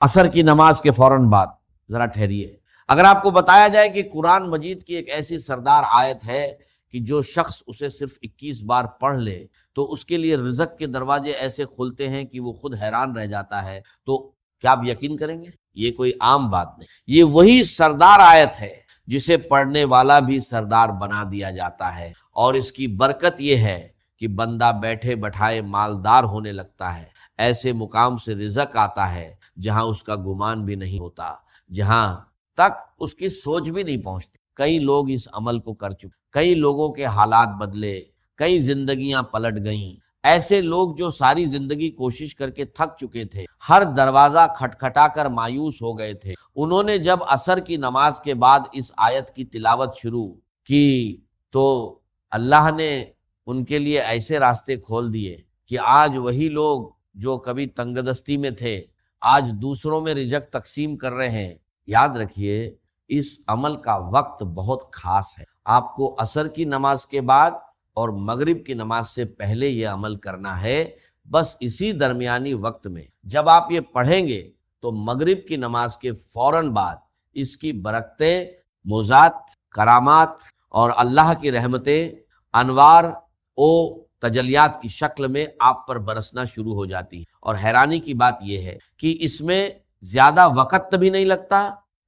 عصر کی نماز کے فوراً بعد ذرا ٹھہریے، اگر آپ کو بتایا جائے کہ قرآن مجید کی ایک ایسی سردار آیت ہے کہ جو شخص اسے صرف 21 بار پڑھ لے تو اس کے لیے رزق کے دروازے ایسے کھلتے ہیں کہ وہ خود حیران رہ جاتا ہے، تو کیا آپ یقین کریں گے؟ یہ کوئی عام بات نہیں، یہ وہی سردار آیت ہے جسے پڑھنے والا بھی سردار بنا دیا جاتا ہے، اور اس کی برکت یہ ہے کہ بندہ بیٹھے بٹھائے مالدار ہونے لگتا ہے، ایسے مقام سے رزق آتا ہے جہاں اس کا گمان بھی نہیں ہوتا، جہاں تک اس کی سوچ بھی نہیں پہنچتی۔ کئی لوگ اس عمل کو کر چکے، کئی لوگوں کے حالات بدلے، کئی زندگیاں پلٹ گئیں، ایسے لوگ جو ساری زندگی کوشش کر کے تھک چکے تھے، ہر دروازہ کھٹکھٹا کر مایوس ہو گئے تھے، انہوں نے جب عصر کی نماز کے بعد اس آیت کی تلاوت شروع کی تو اللہ نے ان کے لیے ایسے راستے کھول دیے کہ آج وہی لوگ جو کبھی تنگ دستی میں تھے آج دوسروں میں رزق تقسیم کر رہے ہیں۔ یاد رکھیے اس عمل کا وقت بہت خاص ہے، آپ کو عصر کی نماز کے بعد اور مغرب کی نماز سے پہلے یہ عمل کرنا ہے، بس اسی درمیانی وقت میں جب آپ یہ پڑھیں گے تو مغرب کی نماز کے فوراً بعد اس کی برکتیں، موجزات، کرامات اور اللہ کی رحمتیں، انوار و تجلیات کی شکل میں آپ پر برسنا شروع ہو جاتی ہیں۔ اور حیرانی کی بات یہ ہے کہ اس میں زیادہ وقت بھی نہیں لگتا،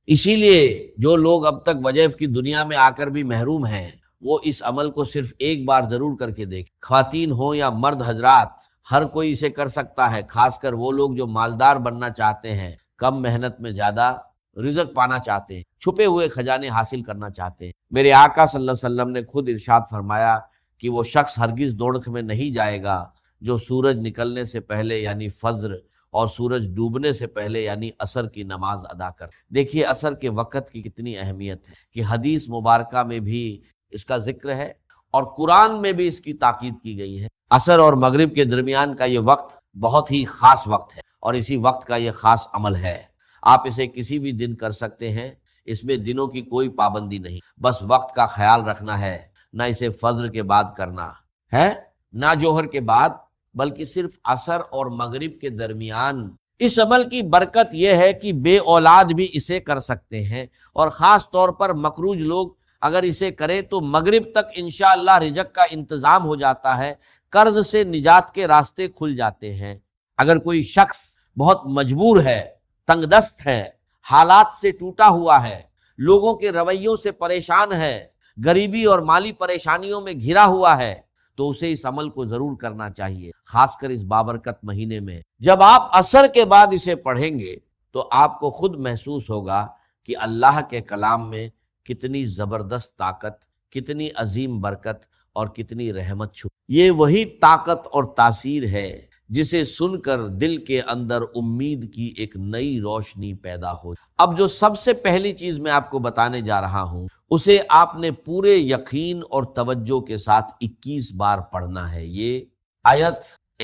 اسی لیے جو لوگ اب تک وظائف کی دنیا میں آ کر بھی محروم ہیں وہ اس عمل کو صرف ایک بار ضرور کر کے دیکھیں، خواتین ہوں یا مرد حضرات، ہر کوئی اسے کر سکتا ہے، خاص کر وہ لوگ جو مالدار بننا چاہتے ہیں، کم محنت میں زیادہ رزق پانا چاہتے ہیں، چھپے ہوئے خزانے حاصل کرنا چاہتے ہیں۔ میرے آقا صلی اللہ علیہ وسلم نے خود ارشاد فرمایا کہ وہ شخص ہرگز دوڑک میں نہیں جائے گا جو سورج نکلنے سے پہلے یعنی فجر اور سورج ڈوبنے سے پہلے یعنی عصر کی نماز ادا کر۔ دیکھیے عصر کے وقت کی کتنی اہمیت ہے کہ حدیث مبارکہ میں بھی اس کا ذکر ہے اور قرآن میں بھی اس کی تاکید کی گئی ہے۔ عصر اور مغرب کے درمیان کا یہ وقت بہت ہی خاص وقت ہے اور اسی وقت کا یہ خاص عمل ہے، آپ اسے کسی بھی دن کر سکتے ہیں، اس میں دنوں کی کوئی پابندی نہیں، بس وقت کا خیال رکھنا ہے، نہ اسے فجر کے بعد کرنا ہے نہ جوہر کے بعد، بلکہ صرف عصر اور مغرب کے درمیان۔ اس عمل کی برکت یہ ہے کہ بے اولاد بھی اسے کر سکتے ہیں، اور خاص طور پر مقروض لوگ اگر اسے کرے تو مغرب تک انشاءاللہ رزق کا انتظام ہو جاتا ہے، قرض سے نجات کے راستے کھل جاتے ہیں۔ اگر کوئی شخص بہت مجبور ہے، تنگ دست ہے، حالات سے ٹوٹا ہوا ہے، لوگوں کے رویوں سے پریشان ہے، غریبی اور مالی پریشانیوں میں گھرا ہوا ہے، تو اسے اس عمل کو ضرور کرنا چاہیے، خاص کر اس بابرکت مہینے میں۔ جب آپ عصر کے بعد اسے پڑھیں گے تو آپ کو خود محسوس ہوگا کہ اللہ کے کلام میں کتنی زبردست طاقت، کتنی عظیم برکت اور کتنی رحمت چھپی۔ یہ وہی طاقت اور تاثیر ہے جسے سن کر دل کے اندر امید کی ایک نئی روشنی پیدا ہو۔ اب جو سب سے پہلی چیز میں آپ کو بتانے جا رہا ہوں اسے آپ نے پورے یقین اور توجہ کے ساتھ 21 بار پڑھنا ہے۔ یہ آیت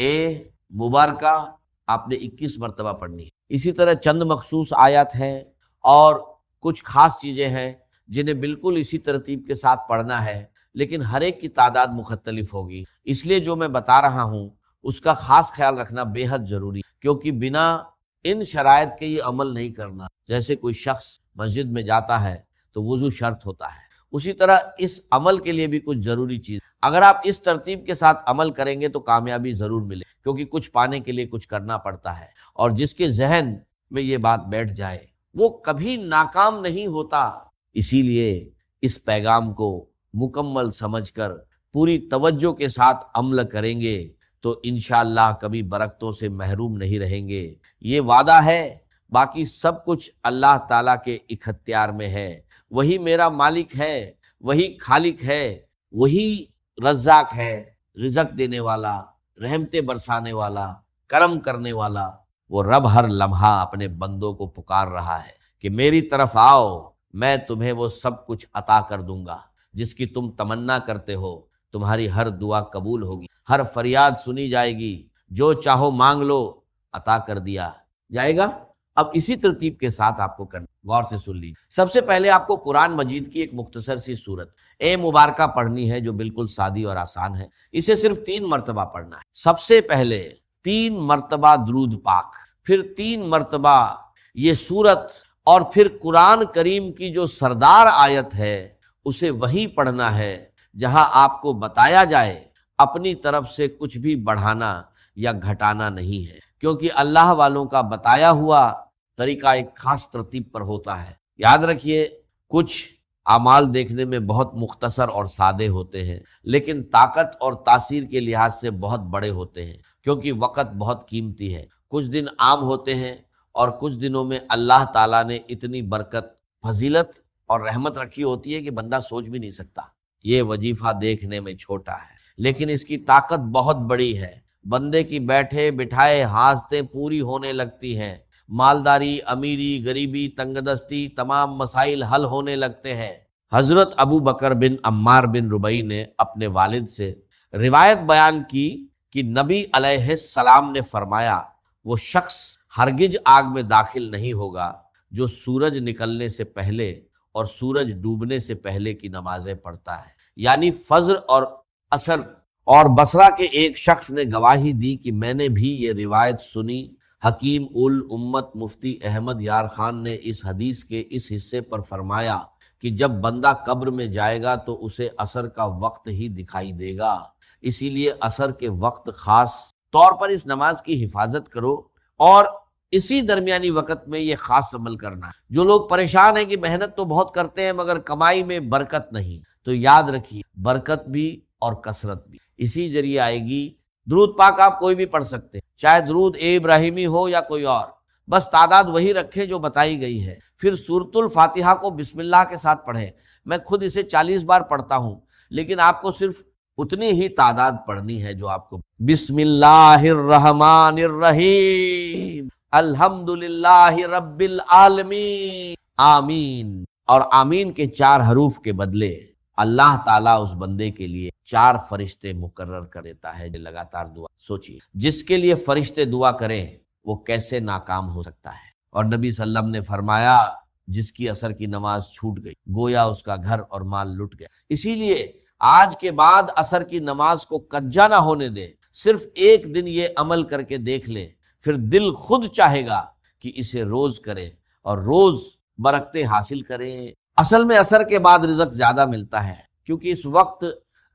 مبارکہ آپ نے 21 مرتبہ پڑھنی ہے۔ اسی طرح چند مخصوص آیات ہیں اور کچھ خاص چیزیں ہیں جنہیں بالکل اسی ترتیب کے ساتھ پڑھنا ہے، لیکن ہر ایک کی تعداد مختلف ہوگی، اس لیے جو میں بتا رہا ہوں اس کا خاص خیال رکھنا بے حد ضروری، کیونکہ بنا ان شرائط کے یہ عمل نہیں کرنا۔ جیسے کوئی شخص مسجد میں جاتا ہے تو وضو شرط ہوتا ہے، اسی طرح اس عمل کے لیے بھی کچھ ضروری چیز، اگر آپ اس ترتیب کے ساتھ عمل کریں گے تو کامیابی ضرور ملے، کیونکہ کچھ پانے کے لیے کچھ کرنا پڑتا ہے، اور جس کے ذہن میں یہ بات بیٹھ جائے وہ کبھی ناکام نہیں ہوتا۔ اسی لیے اس پیغام کو مکمل سمجھ کر پوری توجہ کے ساتھ عمل کریں گے تو انشاءاللہ کبھی برکتوں سے محروم نہیں رہیں گے۔ یہ وعدہ ہے، باقی سب کچھ اللہ تعالیٰ کے اختیار میں ہے، وہی میرا مالک ہے، وہی خالق ہے، وہی رزاق ہے، رزق دینے والا، رحمتیں برسانے والا، کرم کرنے والا۔ وہ رب ہر لمحہ اپنے بندوں کو پکار رہا ہے کہ میری طرف آؤ، میں تمہیں وہ سب کچھ عطا کر دوں گا جس کی تم تمنا کرتے ہو، تمہاری ہر دعا قبول ہوگی، ہر فریاد سنی جائے گی، جو چاہو مانگ لو، عطا کر دیا جائے گا۔ اب اسی ترتیب کے ساتھ آپ کو کرنا، غور سے سن لیجیے۔ سب سے پہلے آپ کو قرآن مجید کی ایک مختصر سی سورت مبارکہ پڑھنی ہے جو بالکل سادی اور آسان ہے، اسے صرف 3 مرتبہ پڑھنا ہے۔ سب سے پہلے 3 مرتبہ درود پاک، پھر 3 مرتبہ یہ سورت اور پھر قرآن کریم کی جو سردار آیت ہے اسے وہی پڑھنا ہے جہاں آپ کو بتایا جائے اپنی طرف سے کچھ بھی بڑھانا یا گھٹانا نہیں ہے، کیونکہ اللہ والوں کا بتایا ہوا طریقہ ایک خاص ترتیب پر ہوتا ہے۔ یاد رکھیے، کچھ اعمال دیکھنے میں بہت مختصر اور سادے ہوتے ہیں لیکن طاقت اور تاثیر کے لحاظ سے بہت بڑے ہوتے ہیں، کیونکہ وقت بہت قیمتی ہے۔ کچھ دن عام ہوتے ہیں اور کچھ دنوں میں اللہ تعالیٰ نے اتنی برکت، فضیلت اور رحمت رکھی ہوتی ہے کہ بندہ سوچ بھی نہیں سکتا۔ یہ وظیفہ دیکھنے میں چھوٹا ہے لیکن اس کی طاقت بہت بڑی ہے۔ بندے کی بیٹھے بٹھائے حاجتیں پوری ہونے لگتی ہیں، مالداری، امیری، غریبی، تنگ دستی، تمام مسائل حل ہونے لگتے ہیں۔ حضرت ابو بکر بن عمار بن ربیع نے اپنے والد سے روایت بیان کی کہ نبی علیہ السلام نے فرمایا، وہ شخص ہرگز آگ میں داخل نہیں ہوگا جو سورج نکلنے سے پہلے اور سورج ڈوبنے سے پہلے کی نمازیں پڑھتا ہے، یعنی فجر اور عصر۔ اور بصرہ کے ایک شخص نے گواہی دی کہ میں نے بھی یہ روایت سنی۔ حکیم الامت مفتی احمد یار خان نے اس حدیث کے اس حصے پر فرمایا کہ جب بندہ قبر میں جائے گا تو اسے عصر کا وقت ہی دکھائی دے گا، اسی لیے عصر کے وقت خاص طور پر اس نماز کی حفاظت کرو اور اسی درمیانی وقت میں یہ خاص عمل کرنا ہے۔ جو لوگ پریشان ہیں کہ محنت تو بہت کرتے ہیں مگر کمائی میں برکت نہیں، تو یاد رکھیے برکت بھی اور کثرت بھی اسی ذریعے آئے گی۔ درود پاک آپ کوئی بھی پڑھ سکتے ہیں، چاہے درود ابراہیمی ہو یا کوئی اور، بس تعداد وہی رکھیں جو بتائی گئی ہے۔ پھر سورۃ الفاتحہ کو بسم اللہ کے ساتھ پڑھیں۔ میں خود اسے 40 بار پڑھتا ہوں لیکن آپ کو صرف اتنی ہی تعداد پڑھنی ہے جو آپ کو۔ بسم اللہ الرحمن الرحیم، الحمد للہ رب العالمین، آمین۔ اور آمین کے 4 حروف کے بدلے اللہ تعالیٰ اس بندے کے لیے 4 فرشتے مقرر کر دیتا ہے جو لگاتار دعا۔ سوچیے جس کے لیے فرشتے دعا کریں وہ کیسے ناکام ہو سکتا ہے۔ اور نبی صلی اللہ علیہ وسلم نے فرمایا جس کی عصر کی نماز چھوٹ گئی گویا اس کا گھر اور مال لٹ گیا۔ اسی لیے آج کے بعد عصر کی نماز کو کجا نہ ہونے دیں، صرف ایک دن یہ عمل کر کے دیکھ لیں، پھر دل خود چاہے گا کہ اسے روز کریں اور روز برکتیں حاصل کریں۔ اصل میں عصر کے بعد رزق زیادہ ملتا ہے کیونکہ اس وقت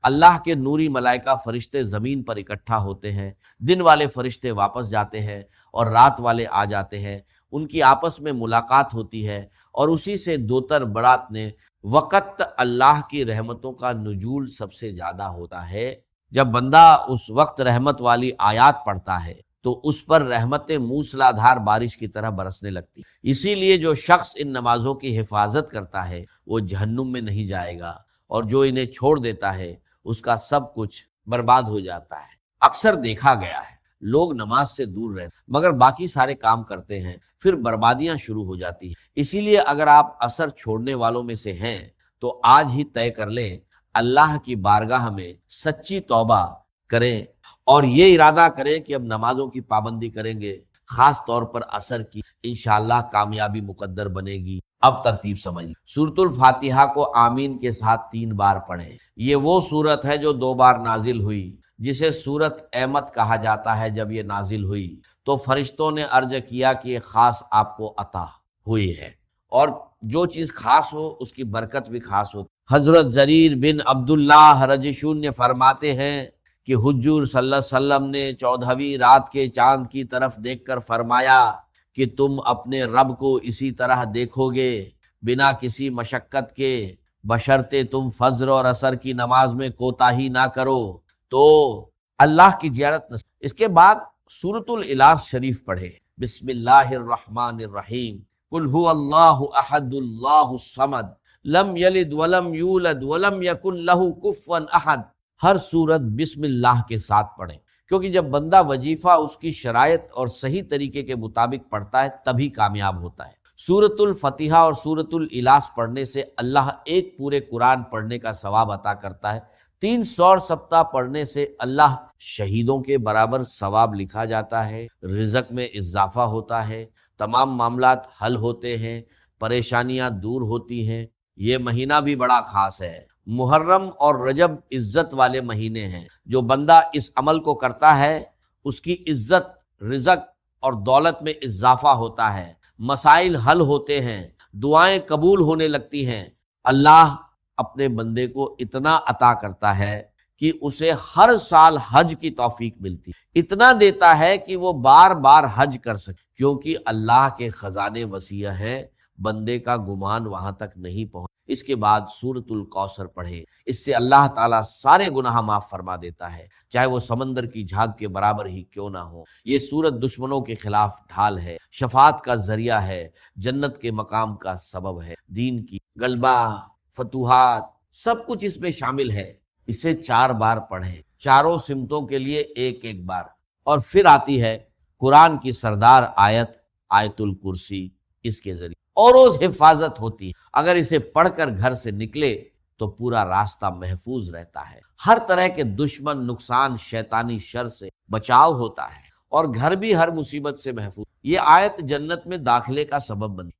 اللہ کے نوری ملائکہ فرشتے زمین پر اکٹھا ہوتے ہیں، دن والے فرشتے واپس جاتے ہیں اور رات والے آ جاتے ہیں، ان کی آپس میں ملاقات ہوتی ہے اور اسی سے دوتر برات نے وقت اللہ کی رحمتوں کا نزول سب سے زیادہ ہوتا ہے۔ جب بندہ اس وقت رحمت والی آیات پڑھتا ہے تو اس پر رحمتیں موسلا دھار بارش کی طرح برسنے لگتی۔ اسی لیے جو شخص ان نمازوں کی حفاظت کرتا ہے وہ جہنم میں نہیں جائے گا، اور جو انہیں چھوڑ دیتا ہے اس کا سب کچھ برباد ہو جاتا ہے۔ اکثر دیکھا گیا ہے لوگ نماز سے دور رہتے مگر باقی سارے کام کرتے ہیں، پھر بربادیاں شروع ہو جاتی ہیں۔ اسی لیے اگر آپ عصر چھوڑنے والوں میں سے ہیں تو آج ہی طے کر لیں، اللہ کی بارگاہ میں سچی توبہ کریں اور یہ ارادہ کریں کہ اب نمازوں کی پابندی کریں گے، خاص طور پر عصر کی۔ انشاءاللہ کامیابی مقدر بنے گی۔ اب ترتیب سمجھ، سورۃ الفاتحہ کو آمین کے ساتھ 3 بار پڑھیں۔ یہ وہ سورت ہے جو 2 بار نازل ہوئی، جسے سورت احمد کہا جاتا ہے۔ جب یہ نازل ہوئی تو فرشتوں نے عرض کیا کہ یہ خاص آپ کو عطا ہوئی ہے، اور جو چیز خاص ہو اس کی برکت بھی خاص ہو۔ حضرت جریر بن عبداللہ رجشون نے فرماتے ہیں کہ حضور صلی اللہ علیہ وسلم نے 14ویں رات کے چاند کی طرف دیکھ کر فرمایا کہ تم اپنے رب کو اسی طرح دیکھو گے بنا کسی مشقت کے، بشرطے تم فجر اور عصر کی نماز میں کوتاہی نہ کرو تو اللہ کی زیارت نصیب۔ اس کے بعد سورۃ الاخلاص شریف پڑھے۔ بسم اللہ الرحمن الرحیم، قل هو اللہ احد اللہ الصمد لم یلد ولم یولد ولم یکن لہ کفوا احد۔ ہر سورت بسم اللہ کے ساتھ پڑھیں، کیونکہ جب بندہ وظیفہ اس کی شرائط اور صحیح طریقے کے مطابق پڑھتا ہے تبھی کامیاب ہوتا ہے۔ سورۃ الفاتحہ اور سورۃ الاخلاص پڑھنے سے اللہ ایک پورے قرآن پڑھنے کا ثواب عطا کرتا ہے۔ 300 سپتہ پڑھنے سے اللہ شہیدوں کے برابر ثواب لکھا جاتا ہے، رزق میں اضافہ ہوتا ہے، تمام معاملات حل ہوتے ہیں، پریشانیاں دور ہوتی ہیں۔ یہ مہینہ بھی بڑا خاص ہے۔ محرم اور رجب عزت والے مہینے ہیں۔ جو بندہ اس عمل کو کرتا ہے اس کی عزت، رزق اور دولت میں اضافہ ہوتا ہے۔ مسائل حل ہوتے ہیں، دعائیں قبول ہونے لگتی ہیں۔ اللہ اپنے بندے کو اتنا عطا کرتا ہے کہ اسے ہر سال حج کی توفیق ملتی، اتنا دیتا ہے کہ وہ بار بار حج کر سکے، کیونکہ اللہ کے خزانے وسیع ہیں، بندے کا گمان وہاں تک نہیں پہنچ۔ اس کے بعد سورۃ الکوثر پڑھے، اس سے اللہ تعالیٰ سارے گناہ معاف فرما دیتا ہے، چاہے وہ سمندر کی جھاگ کے برابر ہی کیوں نہ ہو۔ یہ سورت دشمنوں کے خلاف ڈھال ہے، شفاعت کا ذریعہ ہے، جنت کے مقام کا سبب ہے، دین کی غلبہ، فتوحات، سب کچھ اس میں شامل ہے۔ اسے 4 بار پڑھیں، چاروں سمتوں کے لیے ایک ایک بار، اور پھر آتی ہے قرآن کی سردار آیت آیت الکرسی، اس کے ذریعے اور روز حفاظت ہوتی ہے۔ اگر اسے پڑھ کر گھر سے نکلے تو پورا راستہ محفوظ رہتا ہے، ہر طرح کے دشمن، نقصان، شیطانی شر سے بچاؤ ہوتا ہے، اور گھر بھی ہر مصیبت سے محفوظ۔ یہ آیت جنت میں داخلے کا سبب بنی۔